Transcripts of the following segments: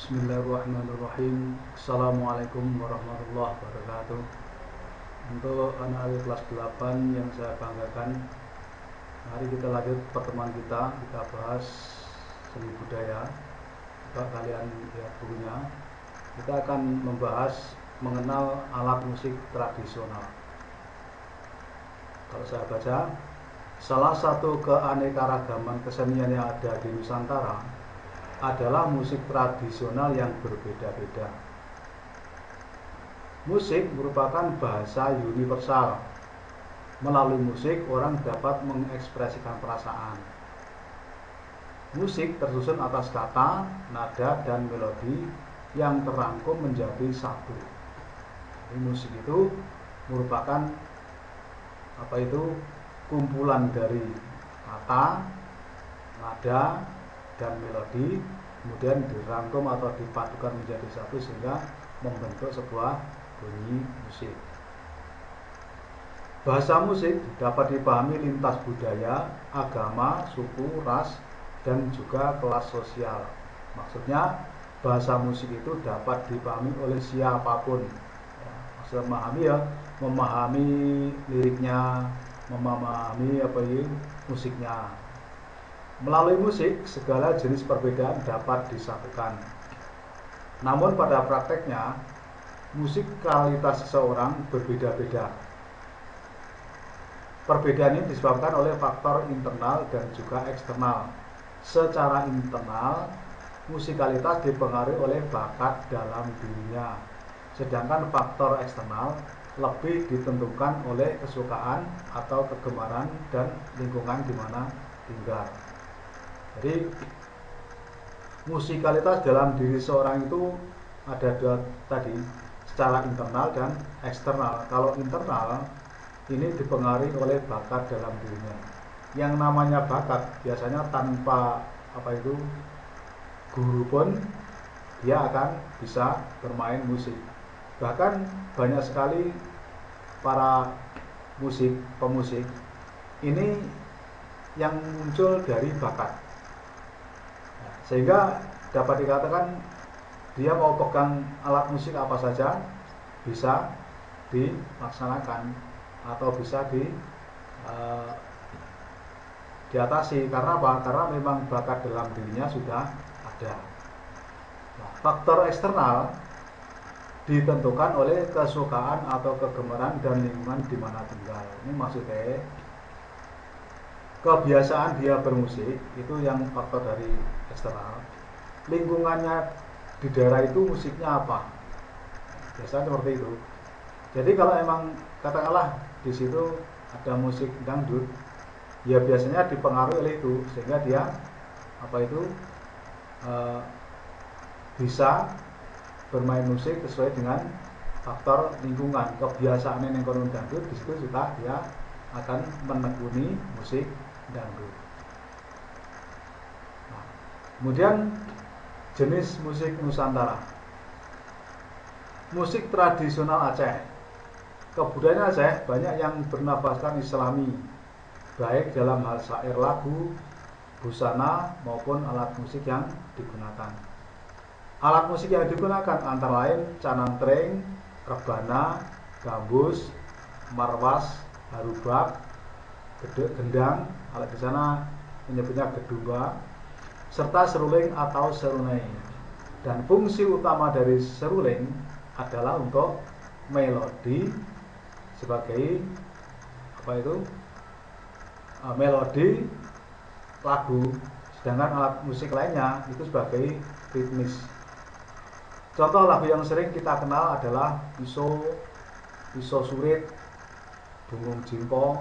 Bismillahirrahmanirrahim. Assalamualaikum warahmatullahi wabarakatuh. Untuk anak kelas 8 yang saya banggakan, mari kita lanjut pertemuan kita bahas seni budaya. Coba kalian lihat bukunya. Kita akan membahas mengenal alat musik tradisional. Kalau saya baca, salah satu keanekaragaman kesenian yang ada di Nusantara adalah musik tradisional yang berbeda-beda. Musik merupakan bahasa universal. Melalui musik, orang dapat mengekspresikan perasaan. Musik tersusun atas kata, nada, dan melodi yang terangkum menjadi satu. Jadi musik itu merupakan kumpulan dari kata, nada, dan melodi, kemudian dirangkum atau dipadukan menjadi satu sehingga membentuk sebuah bunyi musik. Bahasa musik dapat dipahami lintas budaya, agama, suku, ras, dan juga kelas sosial. Maksudnya bahasa musik itu dapat dipahami oleh siapapun. Maksudnya memahami liriknya, memahami musiknya. Melalui musik, segala jenis perbedaan dapat disatukan. Namun pada prakteknya, musikalitas seseorang berbeda-beda. Perbedaan ini disebabkan oleh faktor internal dan juga eksternal. Secara internal, musikalitas dipengaruhi oleh bakat dalam dirinya. Sedangkan faktor eksternal lebih ditentukan oleh kesukaan atau kegemaran dan lingkungan di mana tinggal. Jadi musikalitas dalam diri seorang itu ada dua tadi, secara internal dan eksternal. Kalau internal ini dipengaruhi oleh bakat dalam dirinya. Yang namanya bakat biasanya tanpa guru pun dia akan bisa bermain musik. Bahkan banyak sekali para pemusik ini yang muncul dari bakat. Sehingga dapat dikatakan dia mau pegang alat musik apa saja bisa dilaksanakan atau bisa diatasi. Karena apa? Karena memang bakat dalam dirinya sudah ada. Nah, faktor eksternal ditentukan oleh kesukaan atau kegemaran dan lingkungan di mana tinggal. Ini maksudnya kebiasaan dia bermusik itu yang faktor dari eksternal. Lingkungannya di daerah itu musiknya apa? Biasanya seperti itu. Jadi kalau emang katakanlah di situ ada musik dangdut, ya biasanya dipengaruhi oleh itu sehingga dia bisa bermain musik sesuai dengan faktor lingkungan. Kebiasaan yang konon dangdut, di situ juga dia akan menekuni musik dangdut. Nah, kemudian jenis musik Nusantara. Musik tradisional Aceh. Kebudayaan Aceh banyak yang bernafaskan Islami, baik dalam hal syair, lagu, busana maupun alat musik yang digunakan. Alat musik yang digunakan antara lain canantreng, rebana, gambus, marwas, harubak, gendang, alat di sana menyebutnya gedumba, serta seruling atau serunai. Dan fungsi utama dari seruling adalah untuk melodi sebagai melodi lagu, sedangkan alat musik lainnya itu sebagai ritmis. Contoh lagu yang sering kita kenal adalah iso surit, bungung jimpo,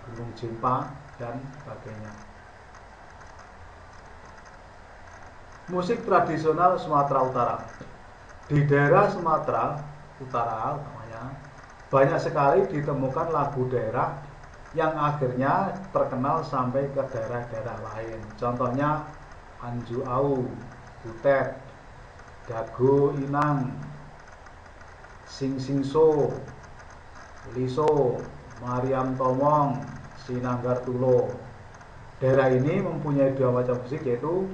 bungung jimpa, dan sebagainya. Musik tradisional Sumatera Utara. Di daerah Sumatera Utara utamanya banyak sekali ditemukan lagu daerah yang akhirnya terkenal sampai ke daerah-daerah lain. Contohnya Anju Au, Butet, Dago Inang, Sing Sing So, Liso, Mariam Tomong, Sinanggar Tulo. Daerah ini mempunyai dua macam musik, yaitu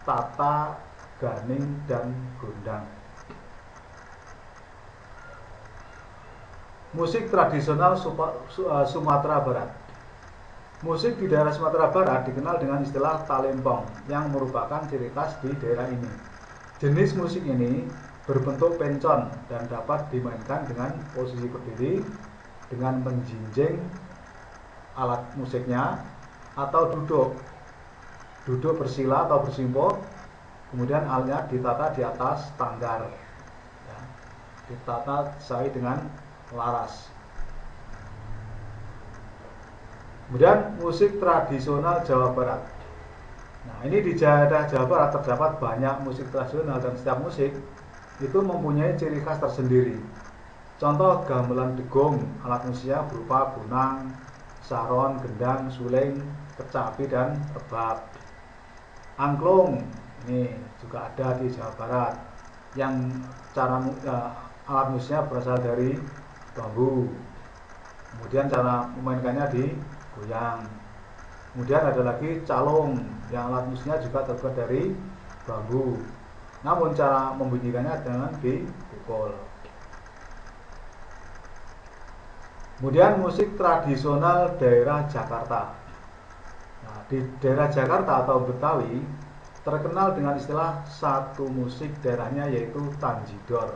Tata ganing, dan gondang. Musik tradisional Sumatera Barat. Musik di daerah Sumatera Barat dikenal dengan istilah talempong yang merupakan ciri khas di daerah ini. Jenis musik ini berbentuk pencon dan dapat dimainkan dengan posisi berdiri dengan menjinjing alat musiknya atau duduk bersila atau bersimpuh, kemudian alatnya ditata di atas tanggar, ya, ditata sesuai dengan laras. Kemudian musik tradisional Jawa Barat. Nah, ini di daerah Jawa Barat terdapat banyak musik tradisional dan setiap musik itu mempunyai ciri khas tersendiri. Contoh gamelan degung, alat musiknya berupa bunang, saron, gendang, suling, kecapi, dan rebab. Angklung ini juga ada di Jawa Barat yang alat musiknya berasal dari bambu. Kemudian cara memainkannya digoyang. Kemudian ada lagi calung yang alat musiknya juga terbuat dari bambu. Namun cara membunyikannya dengan dipukul. Kemudian musik tradisional daerah Jakarta. Nah, di daerah Jakarta atau Betawi terkenal dengan istilah satu musik daerahnya yaitu tanjidor.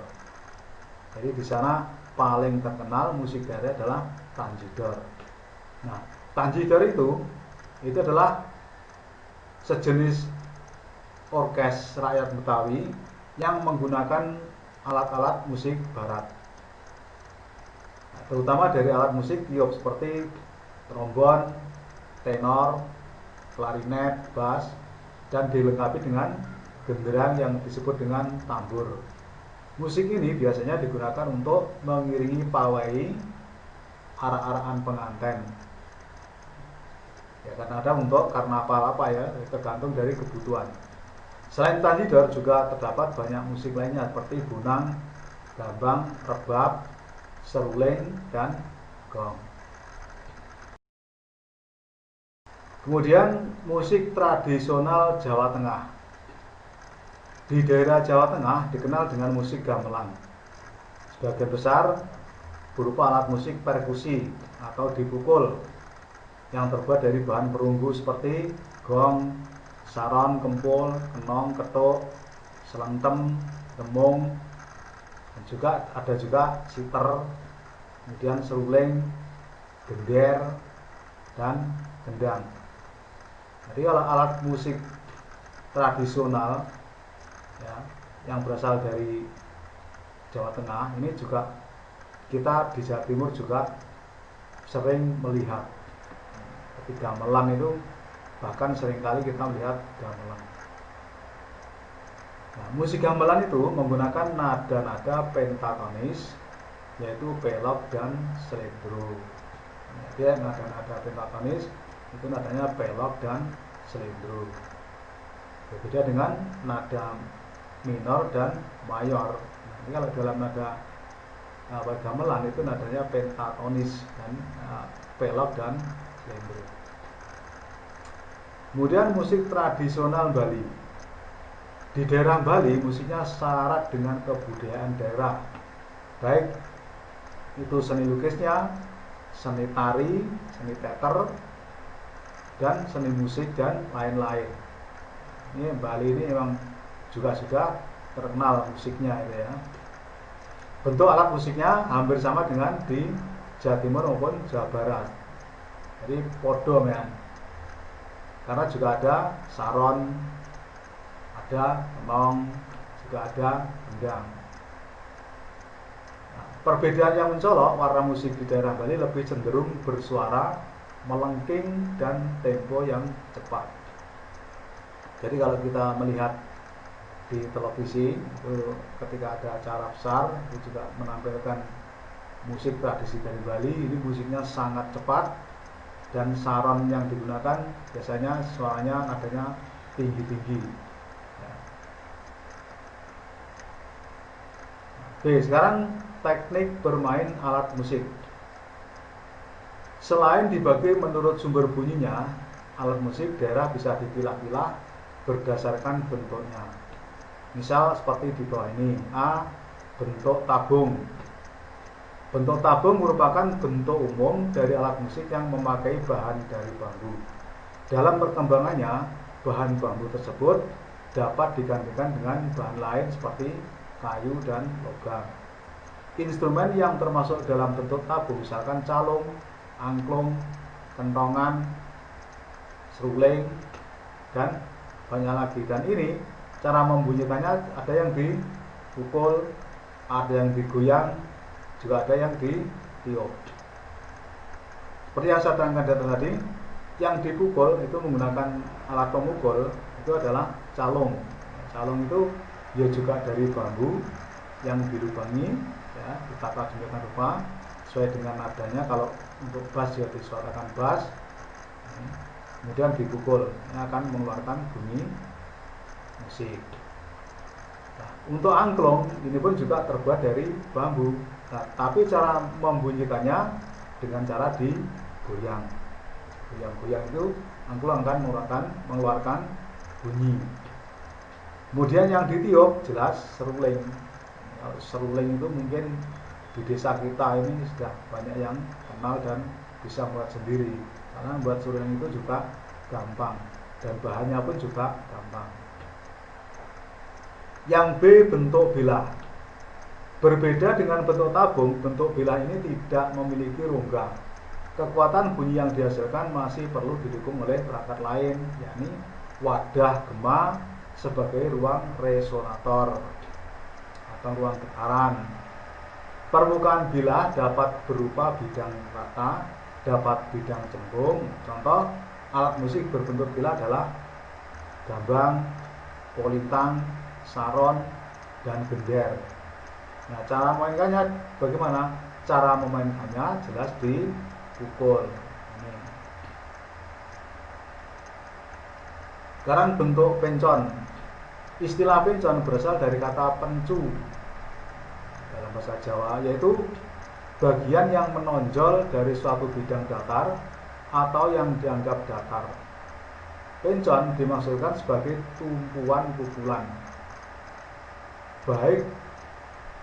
Jadi di sana paling terkenal musik daerah adalah tanjidor. Nah, tanjidor itu adalah sejenis orkes rakyat Betawi yang menggunakan alat-alat musik barat. Nah, terutama dari alat musik tiup seperti trombon, tenor, klarinet, bass, dan dilengkapi dengan genderang yang disebut dengan tambur. Musik ini biasanya digunakan untuk mengiringi pawai arak-arakan pengantin. Ya, kadang-kadang untuk karnaval apa ya, tergantung dari kebutuhan. Selain tanjidor juga terdapat banyak musik lainnya seperti bunang, gambang, rebab, seruling, dan gong. Kemudian musik tradisional Jawa Tengah. Di daerah Jawa Tengah dikenal dengan musik gamelan. Sebagian besar berupa alat musik perkusi atau dipukul yang terbuat dari bahan perunggu seperti gong, saron, kempul, kenong, ketuk, selentem, demung, dan juga ada juga siter, kemudian seruling, gender, dan gendang. Jadi kalau alat musik tradisional ya, yang berasal dari Jawa Tengah ini juga kita di Jawa Timur juga sering melihat. Seperti gamelan itu bahkan seringkali kita melihat gamelan. Nah, musik gamelan itu menggunakan nada-nada pentatonis yaitu pelok dan slendro. Nah, dia nada-nada pentatonis itu nadanya pelok dan slendro. Berbeda dengan nada minor dan mayor. Nah, ini kalau dalam nada gamelan itu nadanya pentatonis dan pelok dan slendro. Kemudian musik tradisional Bali. Di daerah Bali musiknya syarat dengan kebudayaan daerah, baik itu seni lukisnya, seni tari, seni teater, dan seni musik dan lain-lain. Ini Bali ini memang juga sudah terkenal musiknya itu ya. Bentuk alat musiknya hampir sama dengan di Jawa Timur maupun Jawa Barat. Jadi podo ya. Karena juga ada saron, ada kenong, juga ada gendang. Nah, perbedaan yang mencolok warna musik di daerah Bali lebih cenderung bersuara, melengking, dan tempo yang cepat. Jadi kalau kita melihat di televisi itu ketika ada acara besar itu juga menampilkan musik tradisi dari Bali, ini musiknya sangat cepat dan saron yang digunakan biasanya suaranya nadanya tinggi-tinggi. Oke, sekarang teknik bermain alat musik. Selain dibagi menurut sumber bunyinya, alat musik daerah bisa dipilah-pilah berdasarkan bentuknya. Misal seperti di bawah ini. A. Bentuk tabung. Bentuk tabung merupakan bentuk umum dari alat musik yang memakai bahan dari bambu. Dalam perkembangannya, bahan bambu tersebut dapat digantikan dengan bahan lain seperti kayu dan logam. Instrumen yang termasuk dalam bentuk tabung misalkan calung, angklung, kentongan, seruling, dan banyak lagi. Dan ini cara membunyikannya ada yang dipukul, ada yang digoyang, juga ada yang ditiup. Seperti yang saya terangkan tadi, yang dipukul itu menggunakan alat pemukul itu adalah calung. Calung itu ya juga dari bambu yang dilubangi, ya, ditata demikian rupa sesuai dengan nadanya. Kalau untuk bass ya disuarakan bass, kemudian dipukul, ini akan mengeluarkan bunyi musik. Nah, untuk angklung ini pun juga terbuat dari bambu. Nah, tapi cara membunyikannya dengan cara digoyang. Goyang-goyang itu angklung akan mengeluarkan bunyi. Kemudian yang ditiup jelas seruling. Seruling itu mungkin di desa kita ini sudah banyak yang kenal dan bisa buat sendiri. Karena buat seruling itu juga gampang dan bahannya pun juga gampang. Yang B, bentuk bilah. Berbeda dengan bentuk tabung, bentuk bilah ini tidak memiliki rongga. Kekuatan bunyi yang dihasilkan masih perlu didukung oleh perangkat lain, yakni wadah gema sebagai ruang resonator atau ruang getaran. Permukaan bilah dapat berupa bidang rata, dapat bidang cembung. Contoh alat musik berbentuk bilah adalah gambang, polintang, saron, dan gender. Nah, cara memainkannya bagaimana? Cara memainkannya jelas dipukul. Ini. Sekarang bentuk pencon. Istilah pencon berasal dari kata pencu dalam bahasa Jawa, yaitu bagian yang menonjol dari suatu bidang datar atau yang dianggap datar. Pencon dimaksudkan sebagai tumpuan pukulan, baik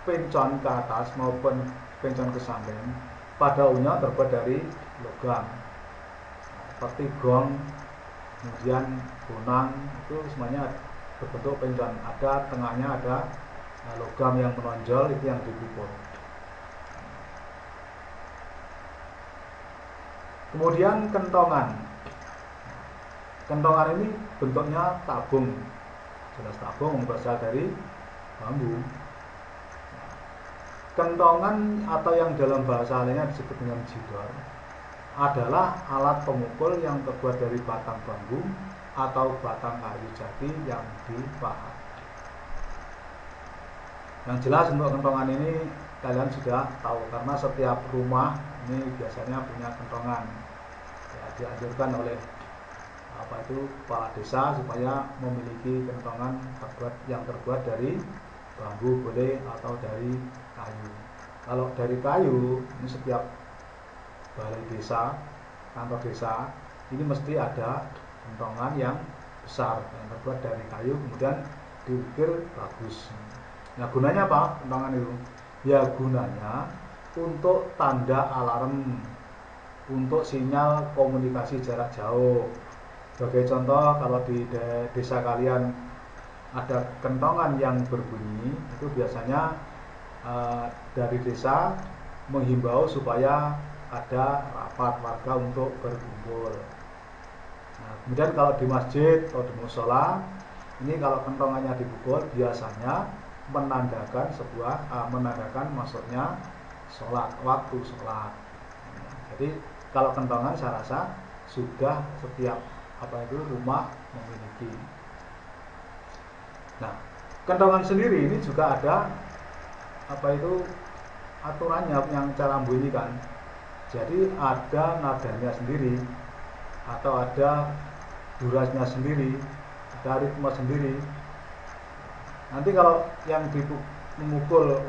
pencon ke atas maupun pencon ke samping. Pada umumnya terbuat dari logam, seperti gong, kemudian bonang, itu semuanya berbentuk pencon. Ada tengahnya ada logam yang menonjol, itu yang dipukul. Kemudian kentongan. Kentongan ini bentuknya tabung, jelas tabung berasal dari bambu. Kentongan atau yang dalam bahasa lainnya disebut dengan jidor adalah alat pemukul yang terbuat dari batang bambu atau batang kayu jati yang dipahat. Yang jelas untuk kentongan ini kalian sudah tahu karena setiap rumah ini biasanya punya kentongan. Ya, dianjurkan oleh kepala desa supaya memiliki kentongan yang terbuat dari bambu boleh atau dari kayu. Kalau dari kayu, ini setiap balai desa, kantor desa, ini mesti ada kentongan yang besar yang terbuat dari kayu, kemudian diukir bagus. Nah, gunanya apa kentongan itu? Ya, gunanya untuk tanda alarm, untuk sinyal komunikasi jarak jauh. Sebagai contoh, kalau di desa kalian ada kentongan yang berbunyi, itu biasanya dari desa menghimbau supaya ada rapat warga untuk berkumpul. Nah, kemudian kalau di masjid atau di musola, ini kalau kentongannya dipukul biasanya menandakan masuknya sholat, waktu sholat. Jadi kalau kentongan saya rasa sudah setiap rumah memiliki. Nah, kentongan sendiri ini juga ada aturannya yang cara membunyikan. Jadi ada nadanya sendiri atau ada durasinya sendiri, ada ritme sendiri. Nanti kalau yang memukul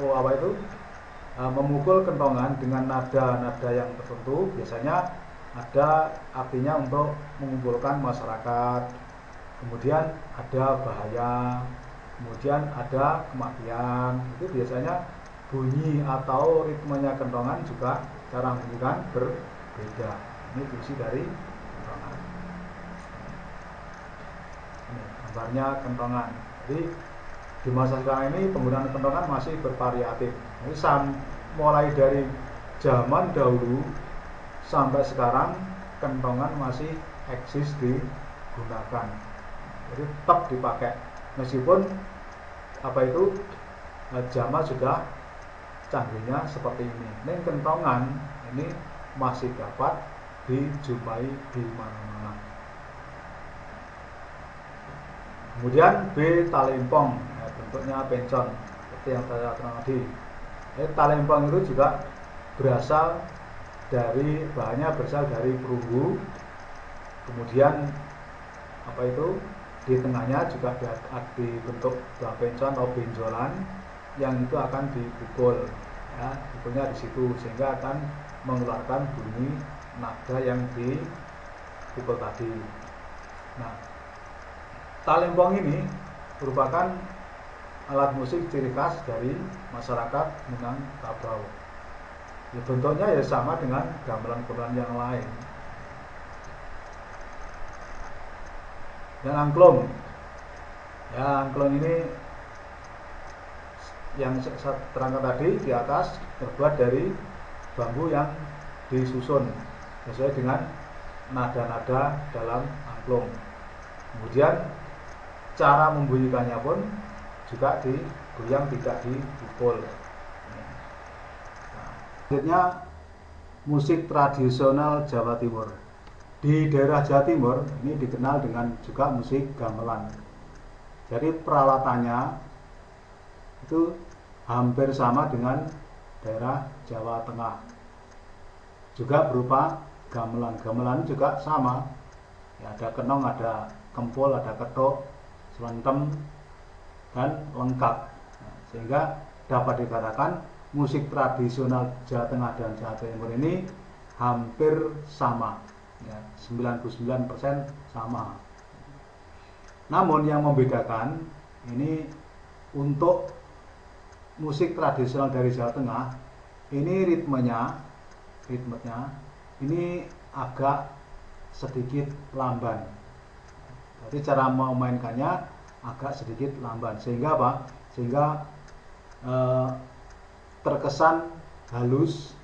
memukul kentongan dengan nada-nada yang tertentu, biasanya ada artinya untuk mengumpulkan masyarakat. Kemudian ada bahaya, kemudian ada kematian. Itu biasanya bunyi atau ritmenya kentongan juga cara membunyikan berbeda. Ini fungsi dari kentongan. Ini gambarnya kentongan. Jadi di masa sekarang ini penggunaan kentongan masih bervariatif. Jadi mulai dari zaman dahulu sampai sekarang kentongan masih eksis digunakan. Jadi tetap dipakai meskipun zaman sudah canggihnya seperti ini. Ini kentongan ini masih dapat dijumpai di mana-mana. Kemudian B, talempong, bentuknya pencon seperti yang saya terang tadi. Talempong itu juga bahannya berasal dari perunggu. Kemudian di tengahnya juga dibentuk pencon atau benjolan yang itu akan dipukul, ya, pukulnya di situ sehingga akan mengeluarkan bunyi nada yang dipukul tadi. Nah, talempong ini merupakan alat musik ciri khas dari masyarakat Minangkabau. Ya, bentuknya ya sama dengan gamelan-gamelan yang lain. Dan angklung, ya angklung ini yang saya terangkan tadi di atas terbuat dari bambu yang disusun sesuai dengan nada-nada dalam angklung. Kemudian cara membunyikannya pun juga digoyang, tidak dipukul. Selanjutnya musik tradisional Jawa Timur. Di daerah Jawa Timur ini dikenal dengan juga musik gamelan. Jadi peralatannya itu hampir sama dengan daerah Jawa Tengah. Juga berupa gamelan. Gamelan juga sama. Ya, ada kenong, ada kempul, ada ketuk, selentem, dan lengkap. Nah, sehingga dapat dikatakan musik tradisional Jawa Tengah dan Jawa Timur ini hampir sama, ya, 99% sama. Namun yang membedakan ini untuk musik tradisional dari Jawa Tengah ini ritmenya ini agak sedikit lamban. Jadi cara memainkannya agak sedikit lamban sehingga terkesan halus.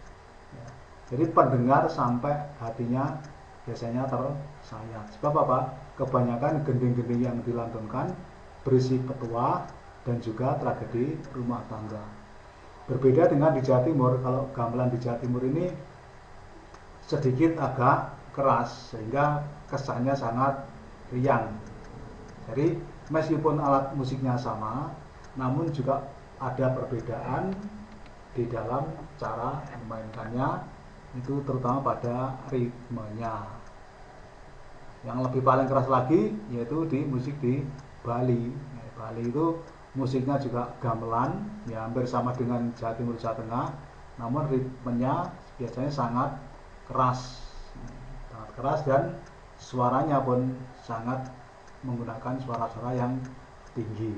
Jadi pendengar sampai hatinya biasanya tersayat. Sebab apa? Kebanyakan gending-gending yang dilantunkan berisi petuah dan juga tragedi rumah tangga. Berbeda dengan di Jawa Timur, kalau gamelan di Jawa Timur ini sedikit agak keras sehingga kesannya sangat riang. Jadi meskipun alat musiknya sama, namun juga ada perbedaan di dalam cara memainkannya, itu terutama pada ritmenya. Yang lebih paling keras lagi yaitu di musik di Bali. Bali itu musiknya juga gamelan, ya hampir sama dengan Jawa Timur, Jawa Tengah, namun ritmenya biasanya sangat keras dan suaranya pun sangat menggunakan suara-suara yang tinggi.